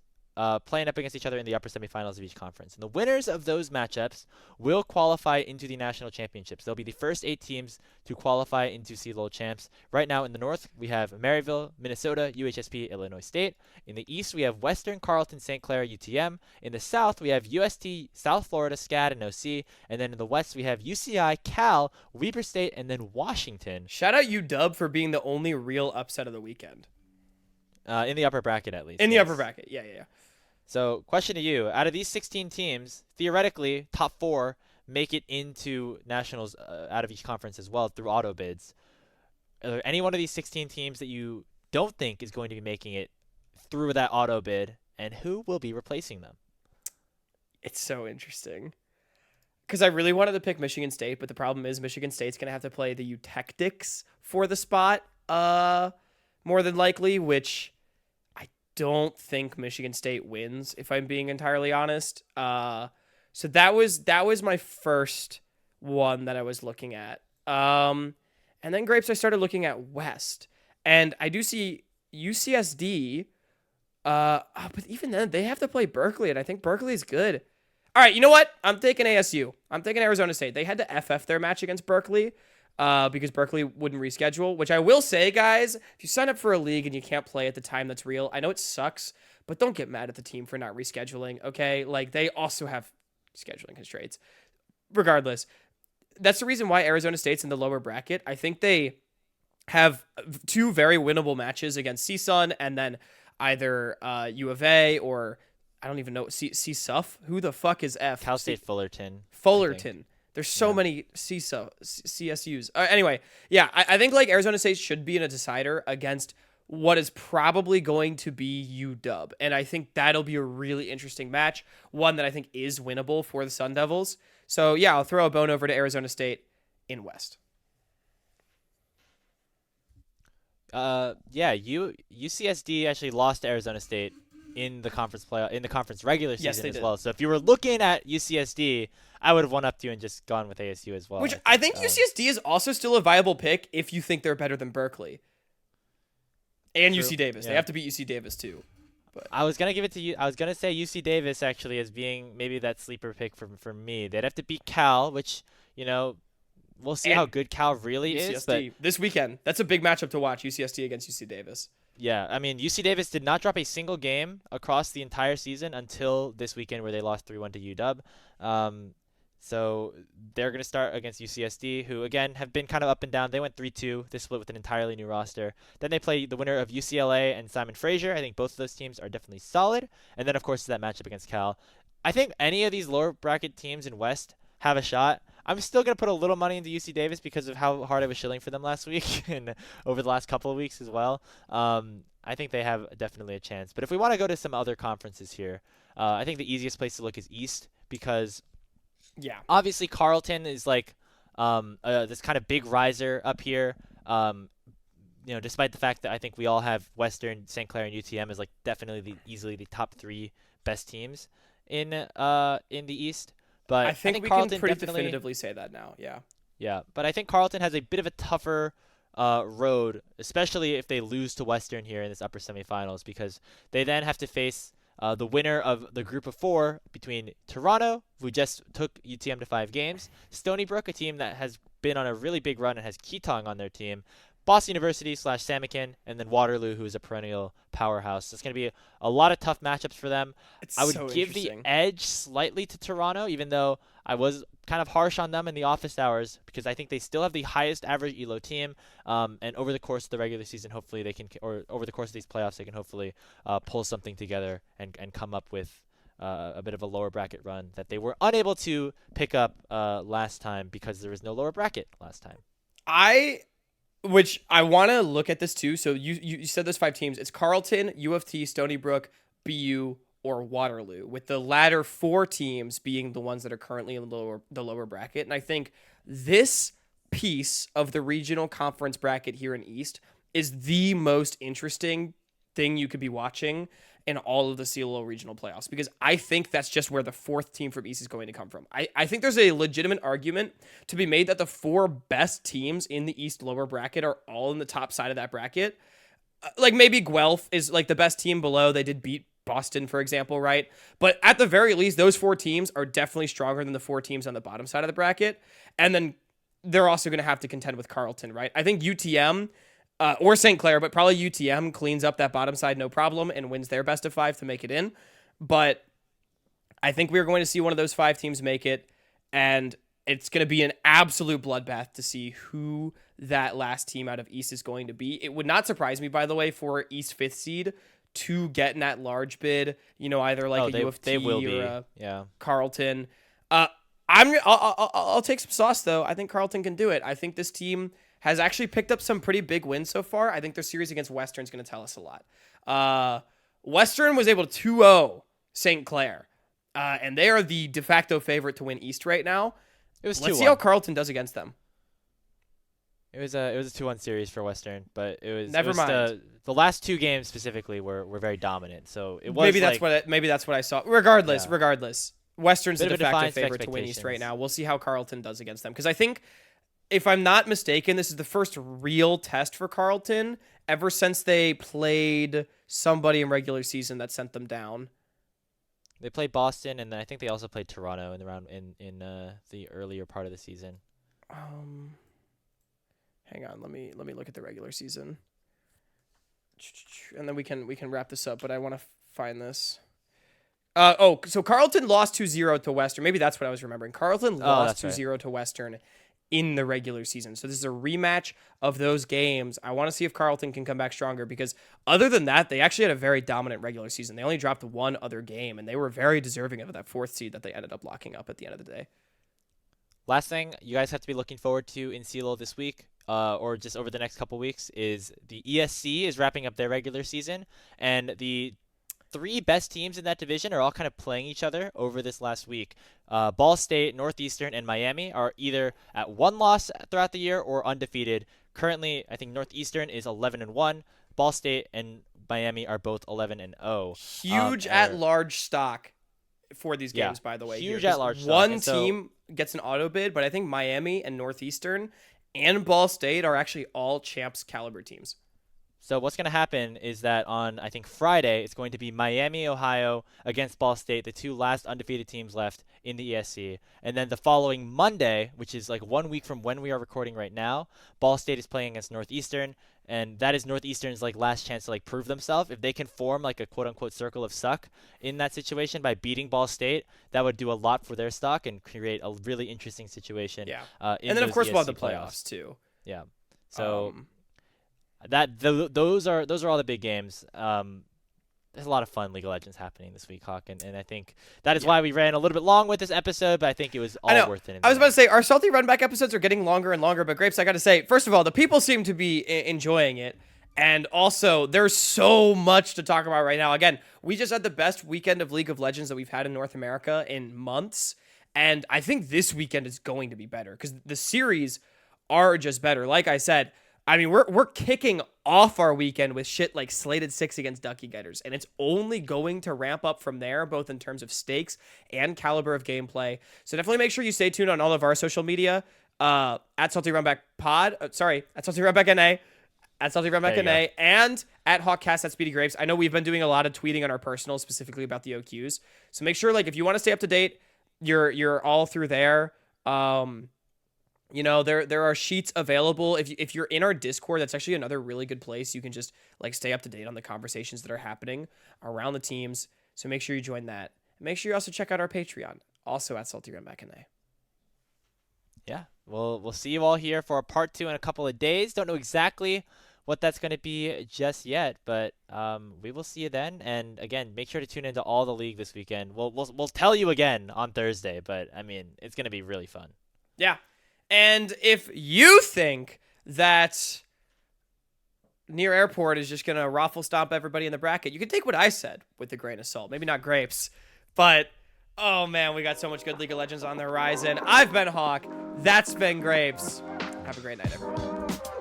playing up against each other in the upper semifinals of each conference. And the winners of those matchups will qualify into the national championships. They'll be the first 8 teams to qualify into CLOL champs. Right now in the North, we have Maryville, Minnesota, UHSP, Illinois State. In the East, we have Western, Carleton, St. Clair, UTM. In the South, we have UST, South Florida, SCAD, and OC. And then in the West, we have UCI, Cal, Weber State, and then Washington. Shout out UW for being the only real upset of the weekend. In the upper bracket, at least. In the upper bracket, yeah. So, question to you. Out of these 16 teams, theoretically, top 4 make it into nationals out of each conference as well through auto bids. Are there any one of these 16 teams that you don't think is going to be making it through that auto bid, and who will be replacing them? It's so interesting. Because I really wanted to pick Michigan State, but the problem is Michigan State's going to have to play the Utectics for the spot more than likely, which don't think Michigan State wins, if I'm being entirely honest. So that was my first one that I was looking at. And then Grapes, I started looking at West, and I do see UCSD. But even then, they have to play Berkeley, and I think Berkeley is good. All right, you know what? I'm taking ASU. I'm taking Arizona State. They had to FF their match against Berkeley. Because Berkeley wouldn't reschedule, which I will say, guys, if you sign up for a league and you can't play at the time that's real, I know it sucks, but don't get mad at the team for not rescheduling, okay? Like, they also have scheduling constraints. Regardless, that's the reason why Arizona State's in the lower bracket. I think they have 2 very winnable matches against CSUN, and then either U of A or, I don't even know, CSUF? Who the fuck is F? Cal State Fullerton. Fullerton. There's so many CSUs. Anyway, yeah, I think like Arizona State should be in a decider against what is probably going to be UW. And I think that'll be a really interesting match, one that I think is winnable for the Sun Devils. So, yeah, I'll throw a bone over to Arizona State in West. UCSD actually lost to Arizona State in the conference regular season as did. well. So if you were looking at UCSD, I would have one upped you and just gone with ASU as well. Which I think UCSD is also still a viable pick if you think they're better than Berkeley and True. UC Davis. Yeah. They have to beat UC Davis too. But I was gonna give it to you. I was gonna say UC Davis actually as being maybe that sleeper pick for me. They'd have to beat Cal, which we'll see how good Cal really is. But this weekend, that's a big matchup to watch. UCSD against UC Davis. yeah, I mean UC Davis did not drop a single game across the entire season until this weekend where they lost 3-1 to UW. So they're going to start against UCSD, who, again, have been kind of up and down. They went 3-2. They split with an entirely new roster. Then they play the winner of UCLA and Simon Fraser. I think both of those teams are definitely solid. And then, of course, that matchup against Cal. I think any of these lower bracket teams in West have a shot. I'm still going to put a little money into UC Davis because of how hard I was shilling for them last week and over the last couple of weeks as well. I think they have definitely a chance. But if we want to go to some other conferences here, I think the easiest place to look is East because obviously Carleton is like this kind of big riser up here. Despite the fact that I think we all have Western, St. Clair, and UTM as like definitely easily the top 3 best teams in the East. But I think we Carleton can pretty definitively say that now. Yeah. Yeah, but I think Carleton has a bit of a tougher road, especially if they lose to Western here in this upper semifinals, because they then have to face the winner of the group of 4 between Toronto, who just took UTM to 5 games, Stony Brook, a team that has been on a really big run and has Keatong on their team, Boston University / Samikin, and then Waterloo, who is a perennial powerhouse. So it's going to be a lot of tough matchups for them. I would give the edge slightly to Toronto, even though I was kind of harsh on them in the office hours, because I think they still have the highest average ELO team. And over the course of the regular season, hopefully they can, or over the course of these playoffs, they can hopefully pull something together and come up with a bit of a lower bracket run that they were unable to pick up last time because there was no lower bracket last time. Which I want to look at this too. So you said those 5 teams. It's Carleton, U of T, Stony Brook, BU, or Waterloo, with the latter 4 teams being the ones that are currently in the lower bracket. And I think this piece of the regional conference bracket here in East is the most interesting thing you could be watching in all of the CLO regional playoffs, because I think that's just where the 4th team from East is going to come from. I think there's a legitimate argument to be made that the 4 best teams in the East lower bracket are all in the top side of that bracket. Like maybe Guelph is like the best team below. They did beat Boston, for example, right? But at the very least, those 4 teams are definitely stronger than the 4 teams on the bottom side of the bracket. And then they're also going to have to contend with Carleton, right? I think UTM or St. Clair, but probably UTM cleans up that bottom side no problem and wins their best of 5 to make it in. But I think we're going to see one of those 5 teams make it, and it's going to be an absolute bloodbath to see who that last team out of East is going to be. It would not surprise me, by the way, for East 5th seed to get in that large bid, either like a U of T or a Carleton. I'll take some sauce, though. I think Carleton can do it. I think this team has actually picked up some pretty big wins so far. I think their series against Western is going to tell us a lot. Western was able to 2-0 St. Clair, and they are the de facto favorite to win East right now. Let's see how Carleton does against them. It was a 2-1 series for Western, but never mind. The last 2 games specifically were very dominant. So it was maybe that's what I saw. Regardless, Western's the de facto favorite to win East right now. We'll see how Carleton does against them, because I think, if I'm not mistaken, this is the first real test for Carleton ever since they played somebody in regular season that sent them down. They played Boston, and I think they also played Toronto in the round in the earlier part of the season. Hang on, let me look at the regular season, and then we can wrap this up. But I want to find this. So Carleton lost 2-0 to Western. Maybe that's what I was remembering. Carleton lost 2-0 to Western in the regular season. So this is a rematch of those games. I want to see if Carleton can come back stronger, because other than that, they actually had a very dominant regular season. They only dropped 1 other game, and they were very deserving of that 4th seed that they ended up locking up at the end of the day. Last thing you guys have to be looking forward to in CLO this week, or just over the next couple weeks, is the ESC is wrapping up their regular season, and the 3 best teams in that division are all kind of playing each other over this last week. Ball State, Northeastern, and Miami are either at 1 loss throughout the year or undefeated. Currently, I think Northeastern is 11-1. Ball State and Miami are both 11-0. Huge at-large stock for these games, by the way. Huge at-large stock. One team gets an auto bid, but I think Miami and Northeastern and Ball State are actually all champs caliber teams. So what's going to happen is that on, I think, Friday, it's going to be Miami, Ohio against Ball State, the 2 last undefeated teams left in the ESC. And then the following Monday, which is like 1 week from when we are recording right now, Ball State is playing against Northeastern. And that is Northeastern's like last chance to like prove themselves. If they can form like a quote-unquote circle of suck in that situation by beating Ball State, that would do a lot for their stock and create a really interesting situation. Yeah. And then, of course, we'll have the playoffs too. Yeah. So... those are all the big games. There's a lot of fun League of Legends happening this week, Hawk, and I think that is why we ran a little bit long with this episode, but I think it was all worth it. I was about to say, our Salty Runback episodes are getting longer and longer, but Grapes, I got to say, first of all, the people seem to be enjoying it, and also there's so much to talk about right now. Again, we just had the best weekend of League of Legends that we've had in North America in months, and I think this weekend is going to be better because the series are just better. Like I said, I mean, we're kicking off our weekend with shit like Slated 6 against Ducky Getters, and it's only going to ramp up from there, both in terms of stakes and caliber of gameplay. So definitely make sure you stay tuned on all of our social media, at Salty Runback Pod, at Salty Runback NA, at Salty Runback NA, and at Hawkcast at Speedy Grapes. I know we've been doing a lot of tweeting on our personals, specifically about the OQs. So make sure, like, if you want to stay up to date, you're all through there. You know, there are sheets available. If you're in our Discord, that's actually another really good place. You can just like stay up to date on the conversations that are happening around the teams. So make sure you join that. Make sure you also check out our Patreon, also at Salty Runback NA. Yeah, we'll see you all here for part 2 in a couple of days. Don't know exactly what that's going to be just yet, but we will see you then. And again, make sure to tune into all the league this weekend. We'll tell you again on Thursday, but I mean, it's going to be really fun. Yeah. And if you think that near airport is just gonna raffle stomp everybody in the bracket. You can take what I said with a grain of salt. Maybe not grapes, but oh man, we got so much good League of Legends on the horizon. I've been Hawk. That's been Grapes. Have a great night, everyone.